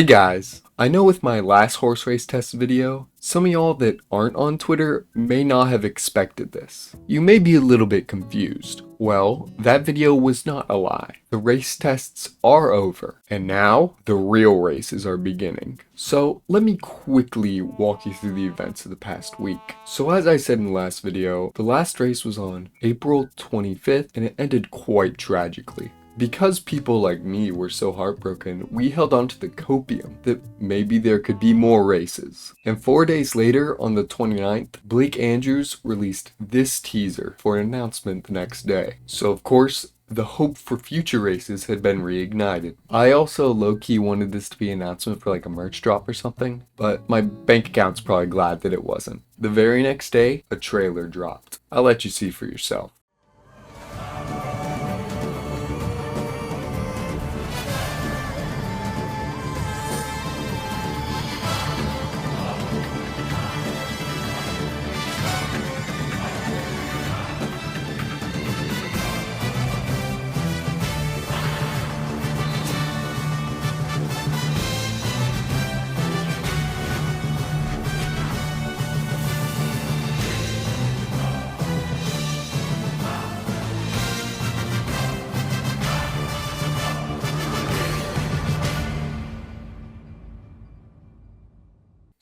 Hey guys, I know with my last horse race test video, some of y'all that aren't on Twitter may not have expected this. You may be a little bit confused. Well, that video was not a lie. The race tests are over, and now the real races are beginning. So let me quickly walk you through the events of the past week. So as I said in the last video, the last race was on April 25th and it ended quite tragically. Because people like me were so heartbroken, we held on to the copium that maybe there could be more races. And 4 days later, on the 29th, Blake Andrews released this teaser for an announcement the next day. So of course, the hope for future races had been reignited. I also low-key wanted this to be an announcement for like a merch drop or something, but my bank account's probably glad that it wasn't. The very next day, a trailer dropped. I'll let you see for yourself.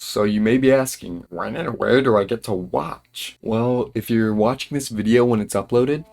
So you may be asking, when and where do I get to watch? Well, if you're watching this video when it's uploaded,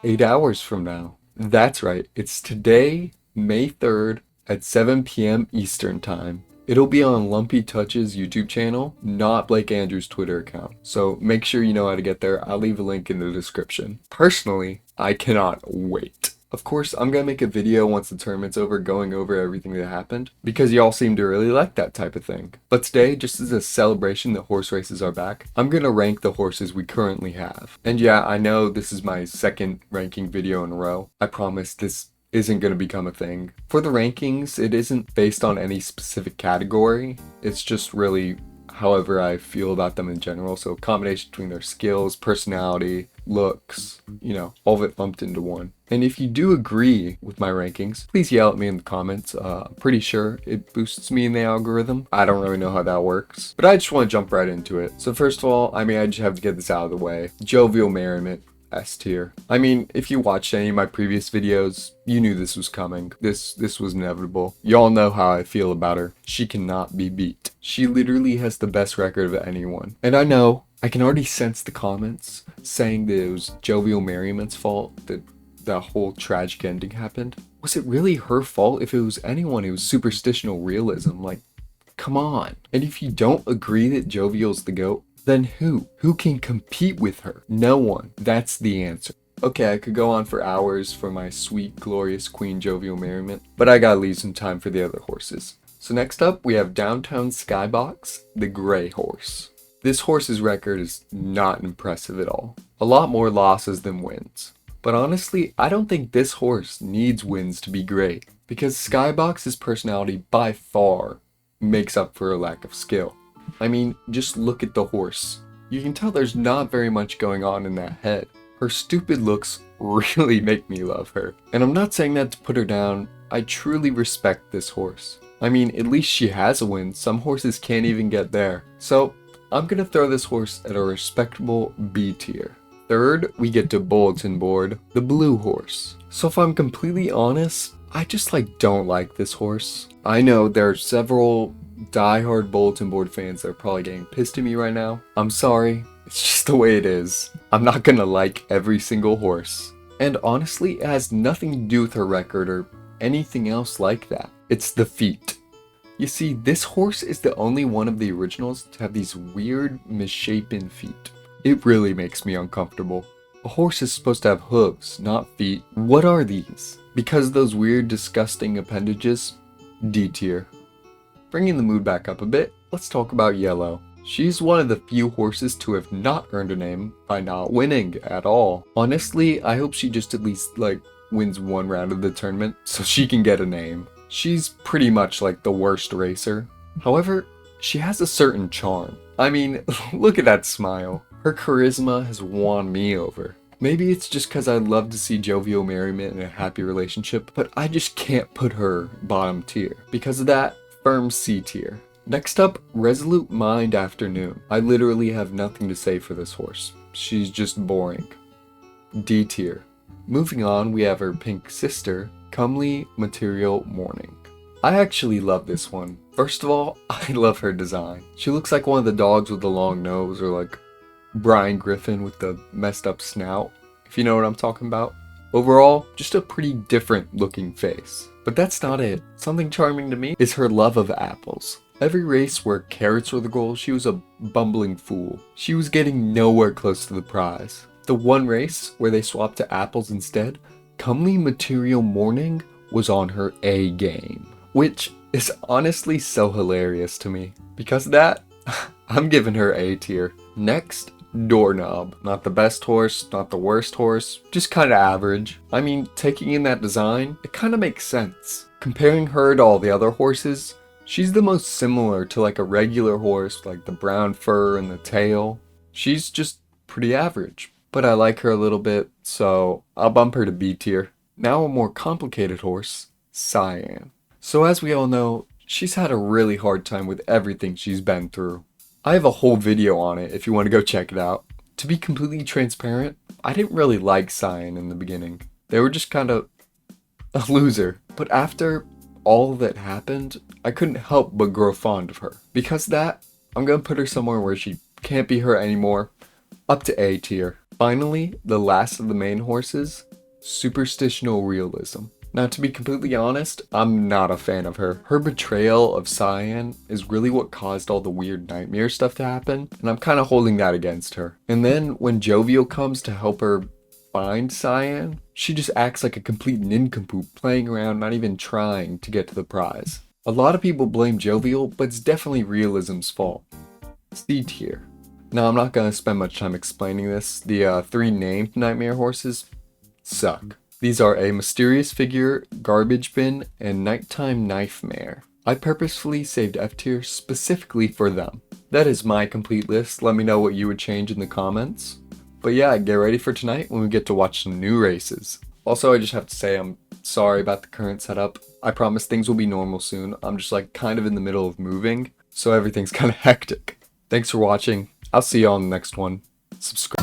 8 hours from now. That's right, it's today, May 3rd at 7 p.m. Eastern Time. It'll be on Lumpy Touch's YouTube channel, not Blake Andrews' Twitter account. So make sure you know how to get there. I'll leave a link in the description. Personally, I cannot wait. Of course, I'm gonna make a video once the tournament's over going over everything that happened, because y'all seem to really like that type of thing. But today, just as a celebration that horse races are back, I'm gonna rank the horses we currently have. And yeah, I know this is my second ranking video in a row. I promise this isn't going to become a thing. For the rankings, it isn't based on any specific category. It's just really however I feel about them in general. So a combination between their skills, personality, looks, all of it lumped into one. And if you do agree with my rankings, please yell at me in the comments. I'm pretty sure it boosts me in the algorithm. I don't really know how that works, but I just want to jump right into it. So first of all, I just have to get this out of the way. Jovial Merriment, S tier. If you watched any of my previous videos, you knew this was coming. This was inevitable. Y'all know how I feel about her. She cannot be beat. She literally has the best record of anyone. And I know, I can already sense the comments saying that it was Jovial Merriment's fault that that whole tragic ending happened. Was it really her fault? If it was anyone, it was superstitional realism. Like, come on. And if you don't agree that Jovial's the GOAT, then who? Who can compete with her? No one. That's the answer. Okay, I could go on for hours for my sweet, glorious Queen Jovial Merriment, but I gotta leave some time for the other horses. So next up, we have Downtown Skybox, the gray horse. This horse's record is not impressive at all. A lot more losses than wins. But honestly, I don't think this horse needs wins to be great, because Skybox's personality by far makes up for a lack of skill. Just look at the horse. You can tell there's not very much going on in that head. Her stupid looks really make me love her. And I'm not saying that to put her down. I truly respect this horse. At least she has a win. Some horses can't even get there. So I'm gonna throw this horse at a respectable B tier. Third, we get to Bulletin Board, the blue horse. So if I'm completely honest, I just don't like this horse. I know there are several diehard Bulletin Board fans that are probably getting pissed at me right now. I'm sorry, it's just the way it is. I'm not gonna like every single horse. And honestly, it has nothing to do with her record or anything else like that. It's the feet. You see, this horse is the only one of the originals to have these weird, misshapen feet. It really makes me uncomfortable. A horse is supposed to have hooves, not feet. What are these? Because of those weird, disgusting appendages? D tier. Bringing the mood back up a bit, let's talk about Yellow. She's one of the few horses to have not earned a name by not winning at all. Honestly, I hope she just at least wins one round of the tournament so she can get a name. She's pretty much the worst racer. However, she has a certain charm. Look at that smile. Her charisma has won me over. Maybe it's just because I love to see jovial merriment in a happy relationship, but I just can't put her bottom tier. Because of that, firm C tier. Next up, Resolute Mind Afternoon. I literally have nothing to say for this horse. She's just boring. D tier. Moving on, we have her pink sister, Comely Material Morning. I actually love this one. First of all, I love her design. She looks like one of the dogs with the long nose, or like Brian Griffin with the messed up snout, if you know what I'm talking about. Overall, just a pretty different looking face. But that's not it. Something charming to me is her love of apples. Every race where carrots were the goal, she was a bumbling fool. She was getting nowhere close to the prize. The one race where they swapped to apples instead, Comely Material Morning was on her A game. Which is honestly so hilarious to me. Because of that, I'm giving her A tier. Next, Doorknob. Not the best horse, not the worst horse, just kind of average. I mean, taking in that design, it kind of makes sense. Comparing her to all the other horses, she's the most similar to like a regular horse, like the brown fur and the tail. She's just pretty average, but I like her a little bit, so I'll bump her to B tier. Now a more complicated horse, Cyan. So as we all know, she's had a really hard time with everything she's been through. I have a whole video on it if you want to go check it out. To be completely transparent, I didn't really like Cyan in the beginning. They were just kind of a loser. But after all that happened, I couldn't help but grow fond of her. Because of that, I'm gonna put her somewhere where she can't be hurt anymore, up to A tier. Finally, the last of the main horses, Superstitional Realism. Now, to be completely honest, I'm not a fan of her. Her betrayal of Cyan is really what caused all the weird nightmare stuff to happen, and I'm kind of holding that against her. And then when Jovial comes to help her find Cyan, she just acts like a complete nincompoop, playing around, not even trying to get to the prize. A lot of people blame Jovial, but it's definitely Realism's fault. C tier. Now, I'm not going to spend much time explaining this. The three named nightmare horses suck. These are a Mysterious Figure, Garbage Bin, and Nighttime Knife Mare. I purposefully saved F tier specifically for them. That is my complete list. Let me know what you would change in the comments. But yeah, get ready for tonight when we get to watch some new races. Also, I just have to say I'm sorry about the current setup. I promise things will be normal soon. I'm just like kind of in the middle of moving, so everything's kind of hectic. Thanks for watching. I'll see you on the next one. Subscribe.